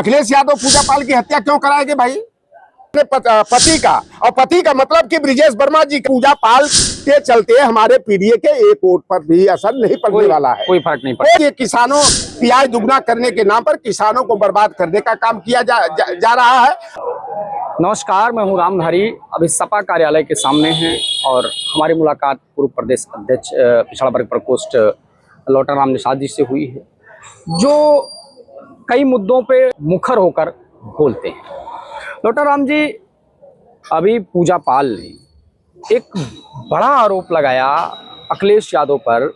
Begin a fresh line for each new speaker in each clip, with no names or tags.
अखिलेश यादव पूजा पाल की हत्या क्यों कराएंगे भाई? अपने पति का, और पति का मतलब कि ब्रिजेश वर्मा जी पूजा पाल के चलते हमारे पीडीए के एक वोट पर भी असर नहीं पड़ने वाला है।
कोई फर्क नहीं पड़ता।
ये किसानों प्याज दुगना करने के नाम पर किसानों को बर्बाद करने का काम किया जा रहा है।
नमस्कार, मैं हूं रामधारी। अभी सपा कार्यालय के सामने हैं और हमारी मुलाकात पूर्व प्रदेश अध्यक्ष पिछड़ा वर्ग प्रकोष्ठ लौटा राम निषाद जी से हुई है, जो कई मुद्दों पे मुखर होकर बोलते हैं। लौटा राम जी, अभी पूजा पाल ने एक बड़ा आरोप लगाया अखिलेश यादव पर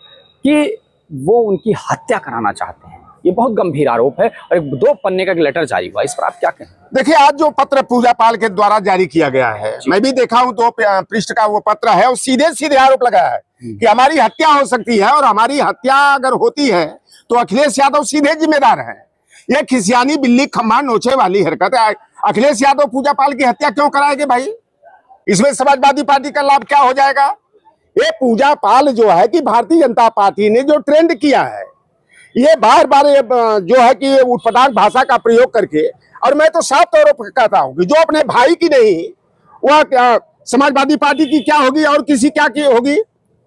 कि वो उनकी हत्या कराना चाहते हैं। ये बहुत गंभीर आरोप है और एक 2 पन्ने का लेटर जारी हुआ, इस पर आप क्या कहें?
देखिए, आज जो पत्र पूजा पाल के द्वारा जारी किया गया है, मैं भी देखा हूं, 2 पृष्ठ का वो पत्र है और सीधे सीधे आरोप लगाया है कि हमारी हत्या हो सकती है, और हमारी हत्या अगर होती है तो अखिलेश यादव सीधे जिम्मेदार है। ये खिसियानी बिल्ली खम्भा नोचे वाली हरकत है। अखिलेश यादव पूजा पाल की हत्या क्यों कराएंगे भाई? इसमें समाजवादी पार्टी का लाभ क्या हो जाएगा? ये पूजा पाल जो है कि भारतीय जनता पार्टी ने जो ट्रेंड किया है, ये बार बार जो है कि उटपटांग भाषा का प्रयोग करके, और मैं तो साफ तौर पर कहता हूं कि जो अपने भाई की नहीं, वह समाजवादी पार्टी की क्या होगी और किसी क्या की होगी।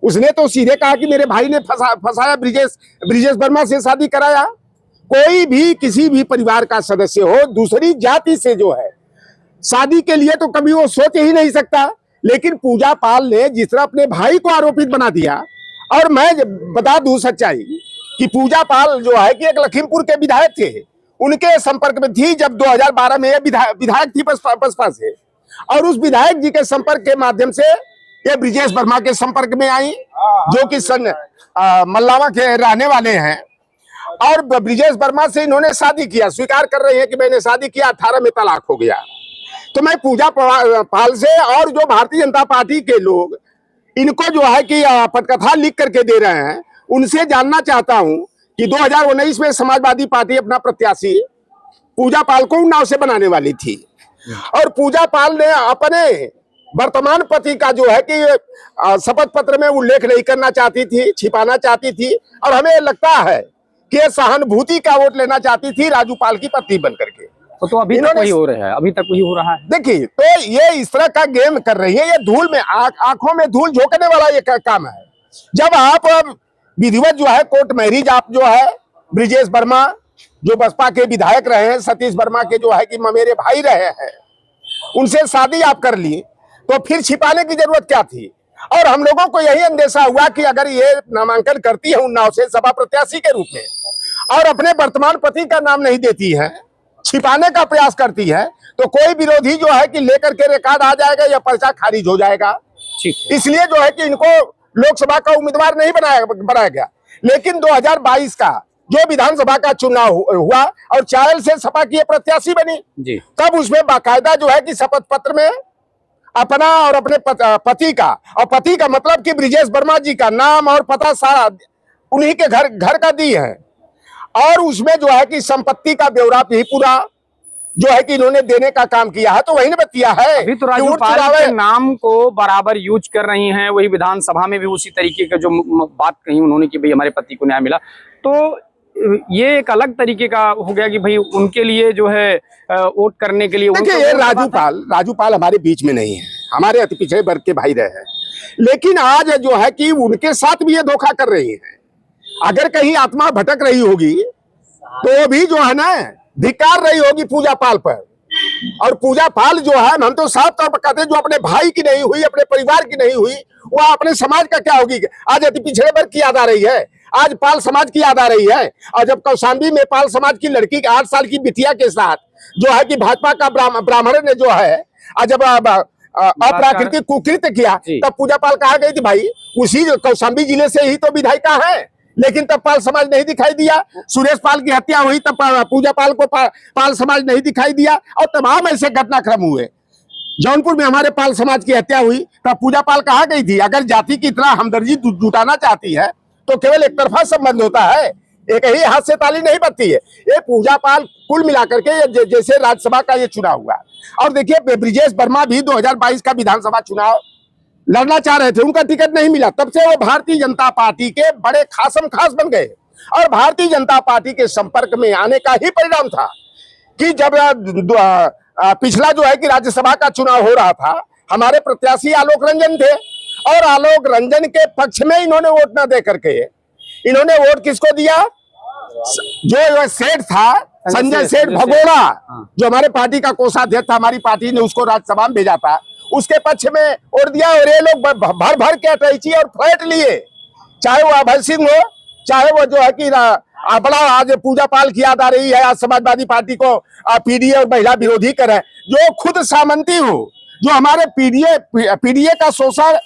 उसने तो सीधे कहा कि मेरे भाई ने फंसाया, ब्रिजेश वर्मा से शादी कराया। कोई भी किसी भी परिवार का सदस्य हो, दूसरी जाति से जो है शादी के लिए तो कभी वो सोच ही नहीं सकता। लेकिन पूजा पाल ने जिस तरह अपने भाई को आरोपित बना दिया, और मैं बता दूं सच्चाई कि पूजा पाल जो है कि एक लखीमपुर के विधायक थे, उनके संपर्क में थी जब 2012 में विधायक थी बसपा से, और उस विधायक जी के संपर्क के माध्यम से ये ब्रिजेश वर्मा के संपर्क में आई, जो कि मल्लावा के रहने वाले हैं। और ब्रिजेश वर्मा से इन्होंने शादी किया, स्वीकार कर रही है कि मैंने शादी किया, 18 में तलाक हो गया। तो मैं पूजा पाल से और जो भारतीय जनता पार्टी के लोग इनको जो है कि पटकथा लिख करके दे रहे हैं, उनसे जानना चाहता हूं कि 2019 में समाजवादी पार्टी अपना प्रत्याशी पूजा पाल को उन्नाव से बनाने वाली थी, और पूजा पाल ने अपने वर्तमान पति का जो है कि शपथ पत्र में उल्लेख नहीं करना चाहती थी, छिपाना चाहती थी, और हमें लगता है कि सहानुभूति का वोट लेना चाहती थी राजू पाल की पत्नी बन करके।
तो अभी तक वही हो रहा है, अभी तक वही हो रहा है।
देखिए, तो ये इस तरह का गेम कर रही है, ये धूल में आंखों में धूल झोंकने वाला ये काम है। जब आप विधिवत जो है कोर्ट मैरिज, आप जो है ब्रिजेश वर्मा जो बसपा के विधायक रहे हैं, सतीश वर्मा के जो है कि मेरे भाई रहे हैं, उनसे शादी आप कर ली, तो फिर छिपाने की जरूरत क्या थी? और हम लोगों को यही अंदेशा हुआ कि अगर ये नामांकन करती है उन्नाव से सपा प्रत्याशी के रूप में, और अपने वर्तमान पति का नाम नहीं देती है, छिपाने का प्रयास करती है, तो कोई विरोधी जो है कि लेकर के रिकॉर्ड आ जाएगा या पर्चा खारिज हो जाएगा। इसलिए जो है कि इनको लोकसभा का उम्मीदवार नहीं बनाया गया। लेकिन 2022 का जो विधानसभा का चुनाव हुआ और चायल से सपा की प्रत्याशी बनी जी, तब उसमें बाकायदा जो है कि शपथ पत्र में अपना और अपने पति का, और पति का मतलब कि ब्रिजेश वर्मा जी का नाम और पता सारा उन्हीं के घर का दी है, और उसमें जो है कि संपत्ति का ब्यौरा भी पूरा जो है कि इन्होंने देने का काम किया है। तो वही ने बतिया है।
अभी तो राजू पाल के नाम को बराबर यूज कर रही हैं, वही विधानसभा में भी उसी तरीके का जो बात कही उन्होंने कि भाई हमारे पति को न्याय मिला। तो ये एक अलग तरीके का हो गया कि भाई उनके लिए जो है वोट करने के लिए। देखिए,
ये राजू पाल हमारे बीच में नहीं है, हमारे अति पिछड़े वर्ग के भाई रहे हैं, लेकिन आज जो है कि उनके साथ भी ये धोखा कर रही है। अगर कहीं आत्मा भटक रही होगी तो भी जो है ना धिक्कार रही होगी पूजा पाल पर। और पूजा पाल जो है, हम तो साफ तौर पर कहते हैं, जो अपने भाई की नहीं हुई, अपने परिवार की नहीं हुई, वह अपने समाज का क्या होगी? आज अति पिछड़े वर्ग की याद आ रही है, आज पाल समाज की याद आ रही है। और जब कौशाम्बी में पाल समाज की लड़की 8 साल की बिटिया के साथ जो है कि भाजपा का ब्राह्मण ने जो है जब अप्राकृतिक कुकृत्य किया, तब पूजा पाल कहा गई थी भाई उसी कौशाम्बी जिले से ही तो विधायिका है, लेकिन तब पाल समाज नहीं दिखाई दिया। सुरेश पाल की हत्या हुई तब पूजा पाल को पाल समाज नहीं दिखाई दिया, और तमाम ऐसे घटनाक्रम हुए। जौनपुर में हमारे पाल समाज की हत्या हुई तब पूजा पाल कहा गई थी अगर जाति की इतना हमदर्दी जुटाना चाहती है तो केवल एक तरफा संबंध होता है, एक ही हाथ से ताली नहीं बजती है। ये पूजा पाल कुल मिलाकर के जैसे राज्यसभा का ये चुनाव हुआ, और देखिए ब्रिजेश वर्मा भी 2022 का विधानसभा चुनाव लड़ना चाह रहे थे, उनका टिकट नहीं मिला, तब से वो भारतीय जनता पार्टी के बड़े खासम खास बन गए, और भारतीय जनता पार्टी के संपर्क में आने का ही परिणाम था कि जब पिछला जो है कि राज्यसभा का चुनाव हो रहा था, हमारे प्रत्याशी आलोक रंजन थे और आलोक रंजन के पक्ष में इन्होंने वोट न दे करके इन्होंने वोट किसको दिया? जो सेठ था संजय सेठ भगोड़ा, जो हमारे पार्टी का कोषाध्यक्ष था, हमारी पार्टी ने उसको राज्यसभा में भेजा था, उसके पक्ष में वोट दिया। और ये लोग भर भर के अटैची और फ्लैट लिए, चाहे वो अभय सिंह हो, चाहे वो जो है कि बड़ा आज पूजा पाल की याद आ रही है, आज समाजवादी पार्टी को पीडीए और महिला विरोधी करे, जो खुद सामंती हो, जो हमारे पीडीए का शोषण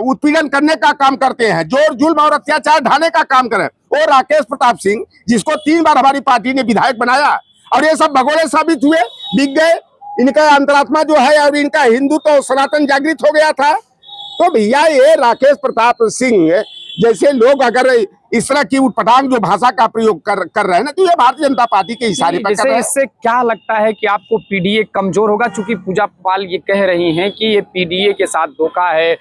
उत्पीड़न करने का काम करते हैं, जोर जुल्म और अत्याचार ढाने का काम करें, और राकेश प्रताप सिंह जिसको 3 बार हमारी पार्टी ने विधायक बनाया, और ये सब भगोड़े साबित हुए, बिक गए। इनका अंतरात्मा जो है और इनका हिंदुत्व तो सनातन जागृत हो गया था। तो भैया ये राकेश प्रताप सिंह जैसे लोग अगर इस तरह की उटपटांग जो भाषा का प्रयोग कर रहे हैं ना, तो ये भारतीय जनता पार्टी के इशारे पर कर रहे हैं।
इससे क्या लगता है कि आपको पीडीए कमजोर होगा? चूंकि पूजा पाल ये कह रही हैं कि ये पीडीए के साथ धोखा है,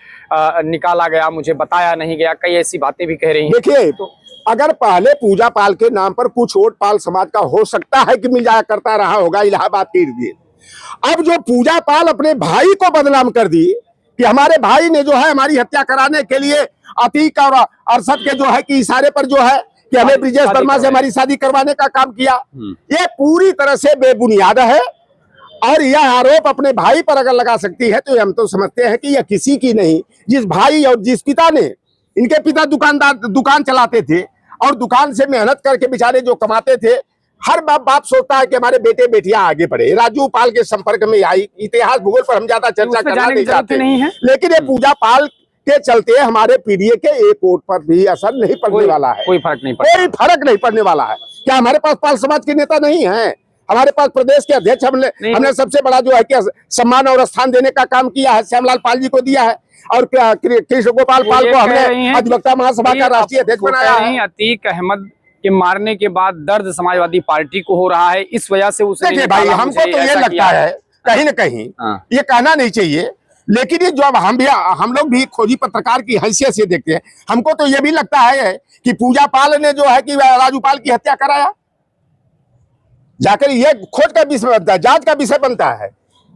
निकाला गया, मुझे बताया नहीं गया, कई ऐसी बातें भी कह रही हैं।
देखिए, तो अगर पहले पूजा पाल के नाम पर कुछ वोट पाल समाज का हो सकता है कि मिल जाया करता रहा होगा इलाहाबाद के इर्द गिर्द, अब जो पूजा पाल अपने भाई को बदनाम कर दी कि हमारे भाई ने जो है हमारी हत्या कराने के लिए अतीक और अरशद के जो है कि इशारे पर जो है कि हमें ब्रिजेश वर्मा से हमारी शादी करवाने का काम किया, ये पूरी तरह से बेबुनियाद है। और यह आरोप अपने भाई पर अगर लगा सकती है तो हम तो समझते हैं कि यह किसी की नहीं, जिस भाई और जिस पिता ने, इनके पिता दुकान चलाते थे और दुकान से मेहनत करके बेचारे जो कमाते थे, हर बाप सोचता है कि हमारे बेटे बेटियां आगे बढ़े। राजू पाल के संपर्क में आई, इतिहास भूगोल पर हम ज्यादा चर्चा करना नहीं चाहते, लेकिन ये पूजा पाल के चलते हमारे पीडीए के एक वोट पर भी असर नहीं पड़ने वाला है।
कोई फर्क नहीं
पड़ने वाला है। क्या हमारे पास पाल समाज के नेता नहीं है? हमारे पास प्रदेश के अध्यक्ष हमने सबसे बड़ा जो है कि सम्मान और स्थान देने का काम किया है, श्यामलाल पाल जी को दिया है, और कृष्ण गोपाल पाल को हमने अधिवक्ता महासभा का राष्ट्रीय अध्यक्ष बनाया है।
अतीक अहमद के मारने के बाद दर्द समाजवादी पार्टी को हो रहा है, इस वजह से उसने
देखिए भाई, हमको तो ये लगता है कहीं न कहीं ये कहना नहीं चाहिए, लेकिन ये जो हम लोग भी खोजी पत्रकार की हैसियत से देखते हैं, हमको तो ये भी लगता है कि पूजा पाल ने जो है कि राजू पाल की हत्या कराया, जाकर ये खोज का विषय बनता है, जांच का विषय बनता है,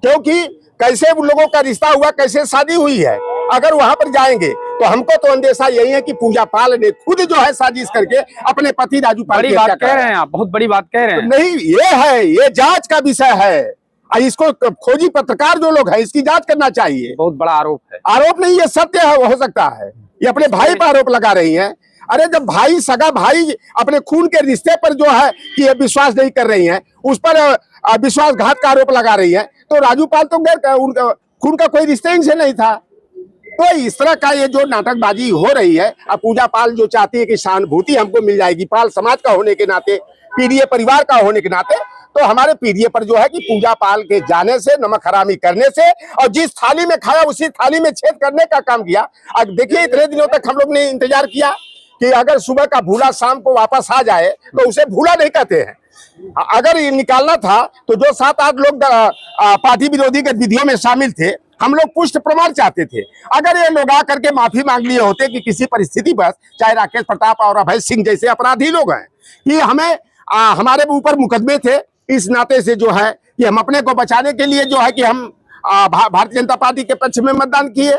क्योंकि कैसे उन लोगों का रिश्ता हुआ, कैसे शादी हुई है। अगर वहां पर जाएंगे तो हमको तो अंदेशा यही है कि पूजा पाल ने खुद जो है साजिश करके अपने पति राजू पाल की हत्या
कह रहे हैं। आप बहुत बड़ी बात कह रहे हैं।
नहीं, ये है, ये जांच का विषय है, इसको खोजी पत्रकार जो लोग हैं इसकी जांच करना चाहिए।
बहुत बड़ा आरोप है।
आरोप नहीं, ये सत्य है, हो सकता है। ये अपने भाई पर आरोप लगा रही हैं। अरे जब भाई, सगा भाई अपने खून के रिश्ते पर जो है कि ये विश्वास नहीं कर रही हैं, उस पर विश्वासघात का आरोप लगा रही है, तो राजू पाल तो उनका खून का कोई रिश्ता इनसे नहीं था। तो इस तरह का ये जो नाटकबाजी हो रही है, अब पूजा पाल जो चाहती है कि सहानुभूति हमको मिल जाएगी पाल समाज का होने के नाते, पीडीए परिवार का होने के नाते, तो हमारे पीडीए पर जो है कि पूजा पाल के जाने से, नमक हरामी करने से, और जिस थाली में खाया उसी थाली में छेद करने का काम किया। अब देखिए, इतने दिनों तक हम लोग ने इंतजार किया कि अगर सुबह का भूला शाम को वापस आ जाए तो उसे भूला नहीं कहते हैं। अगर ये निकालना था तो जो 7-8 लोग पार्टी विरोधी गतिविधियों में शामिल थे, हम लोग पुष्ट प्रमाण चाहते थे। अगर ये लोग आकर के माफी मांग लिए होते कि किसी परिस्थिति पर, चाहे राकेश प्रताप और अभय सिंह जैसे अपराधी लोग हैं कि हमें हमारे ऊपर मुकदमे थे, इस नाते से जो है कि हम अपने को बचाने के लिए जो है कि हम भारतीय जनता पार्टी के पक्ष में मतदान किए।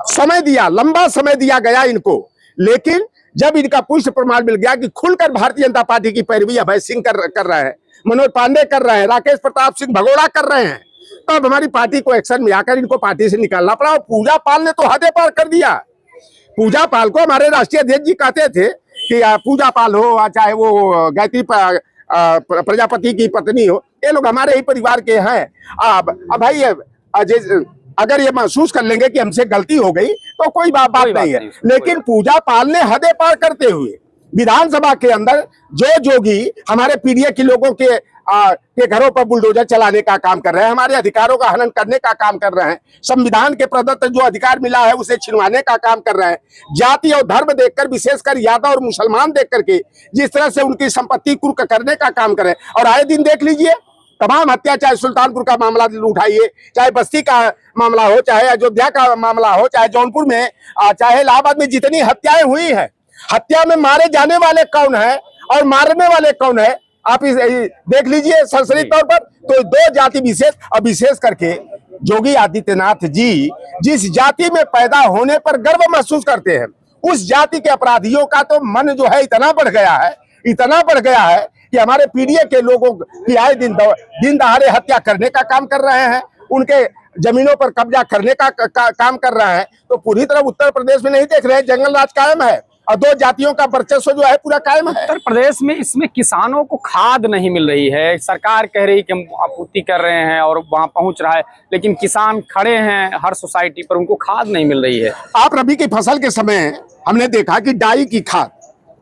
समय दिया, लंबा समय दिया गया इनको, लेकिन जब इनका पुष्ट प्रमाण मिल गया कि खुलकर भारतीय जनता पार्टी की पैरवी अभय सिंह कर रहे हैं, मनोज पांडे कर रहे हैं, राकेश प्रताप सिंह भगोड़ा कर रहे हैं, तब हमारी पार्टी को एक्शन में आकर इनको पार्टी से निकालना पड़ा। और पूजा पाल ने तो हदें पार कर दिया। पूजा पाल को हमारे राष्ट्रीय अध्यक्ष जी कहते थे कि पूजा पाल हो, चाहे वो गायत्री प्रजापति की पत्नी हो, ये लोग हमारे ही परिवार के हैं। अब भाई अगर ये महसूस कर लेंगे कि हमसे गलती हो गई तो कोई बात नहीं है, लेकिन पूजा पाल ने हदें पार करते हुए विधानसभा के अंदर जो जोगी हमारे पीडीए के लोगों के घरों पर बुलडोजर चलाने का काम कर रहे हैं, हमारे अधिकारों का हनन करने का काम कर रहे हैं, संविधान के प्रदत्त जो अधिकार मिला है उसे छिनवाने का काम कर रहे हैं, जाति और धर्म देखकर, विशेषकर यादव और मुसलमान देख करके जिस तरह से उनकी संपत्ति कुर्क करने का काम कर रहे हैं। और आए दिन देख लीजिए तमाम हत्या, चाहे सुल्तानपुर का मामला उठाइए, चाहे बस्ती का मामला हो, चाहे अयोध्या का मामला हो, चाहे जौनपुर में, चाहे इलाहाबाद में जितनी हत्याएं हुई हैं, हत्या में मारे जाने वाले कौन है और मारने वाले कौन है, आप देख लीजिए सरसरी तौर पर, तो दो जाति विशेष और विशेष करके योगी आदित्यनाथ जी जिस जाति में पैदा होने पर गर्व महसूस करते हैं, उस जाति के अपराधियों का तो मन जो है इतना बढ़ गया है, इतना बढ़ गया है कि हमारे पीडीए के लोगों की आए दिन दहाड़े हत्या करने का काम कर रहे हैं, उनके जमीनों पर कब्जा करने का काम कर रहे हैं। तो पूरी तरह उत्तर प्रदेश में नहीं देख रहे हैं, जंगल राज कायम है और दो जातियों का वर्चस्व जो है पूरा कायम है।
उत्तर प्रदेश में इसमें किसानों को खाद नहीं मिल रही है, सरकार कह रही कि हम आपूर्ति कर रहे हैं और वहां पहुंच रहा है, लेकिन किसान खड़े हैं हर सोसाइटी पर, उनको खाद नहीं मिल रही है।
आप रबी की फसल के समय हमने देखा कि डाई की खाद,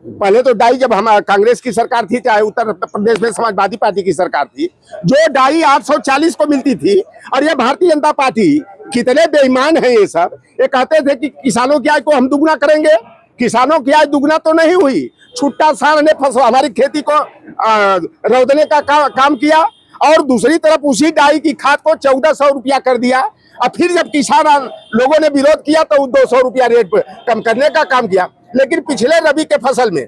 पहले तो डाई जब हम कांग्रेस की सरकार थी, चाहे उत्तर प्रदेश में समाजवादी पार्टी की सरकार थी, जो डाई 840 को मिलती थी, और ये भारतीय जनता पार्टी कितने बेईमान है ये सब। ये कहते थे कि किसानों की आय को हम दुगना करेंगे, किसानों की आय दुगना तो नहीं हुई, छुट्टा साढ़ ने हमारी खेती को रौदने का काम किया, और दूसरी तरफ उसी डाई की खाद को 1400 रुपया कर दिया। और फिर जब किसान लोगों ने विरोध किया तो 200 रुपया रेट कम करने का काम किया। लेकिन पिछले रबी के फसल में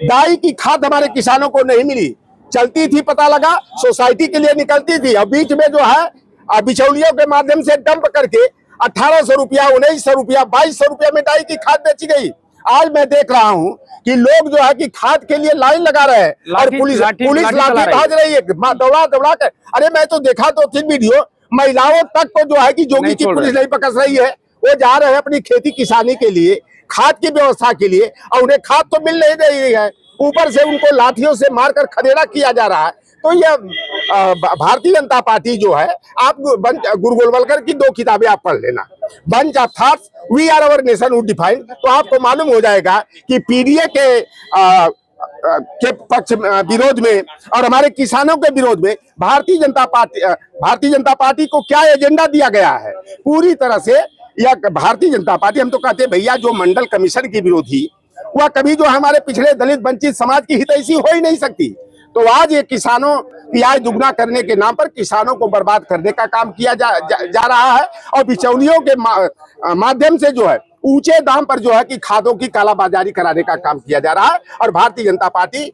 डाई की खाद हमारे किसानों को नहीं मिली, चलती थी पता लगा सोसाइटी के लिए निकलती थी, और बीच में जो है बिचौलियों के माध्यम से डंप करके 1800 रुपया, 1900 रुपया, 2200 रुपया में डाई की खाद बेची गई। आज मैं देख रहा हूं कि लोग जो है कि खाद के लिए लाइन लगा रहे हैं, और पुलिस लाठी भाज रही है दौड़ा कर। अरे मैं तो देखा तो थी वीडियो, महिलाओं तक को जो है कि जोगी की पुलिस नहीं पकड़ रही है, वो जा रहे हैं अपनी खेती किसानी के लिए, खाद की व्यवस्था के लिए, और उन्हें खाद तो मिल नहीं रही है, ऊपर से उनको लाठियों से मारकर खदेड़ा किया जा रहा है। तो यह भारतीय जनता पार्टी जो है, आप गुरु गोलवलकर की 2 किताबें आप पढ़ लेना, bunch of thoughts, we are our nation would define, तो आपको मालूम हो जाएगा कि पीडीए के पक्ष विरोध में और हमारे किसानों के विरोध में भारतीय जनता पार्टी को क्या एजेंडा दिया गया है। पूरी तरह से यह भारतीय जनता पार्टी, हम तो कहते हैं भैया, जो मंडल कमीशन की विरोधी, वह कभी जो हमारे पिछड़े दलित वंचित समाज की हितैषी हो ही नहीं सकती। तो आज ये किसानों की आय दुगना करने के नाम पर किसानों को बर्बाद करने का काम किया जा रहा है, और बिचौलियों के माध्यम से जो है ऊंचे दाम पर जो है कि खादों की कालाबाजारी कराने का काम किया जा रहा है। और भारतीय जनता पार्टी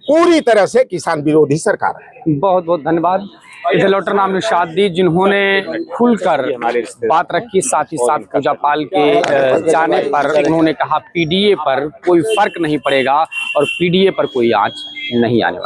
पूरी तरह से किसान विरोधी सरकार है।
बहुत बहुत धन्यवाद इधर लॉटर नाम निशाद दी, जिन्होंने खुलकर बात रखी, साथ ही साथ पूजा पाल के जाने पर उन्होंने कहा पीडीए पर कोई फर्क नहीं पड़ेगा और पीडीए पर कोई आंच नहीं आने वाला।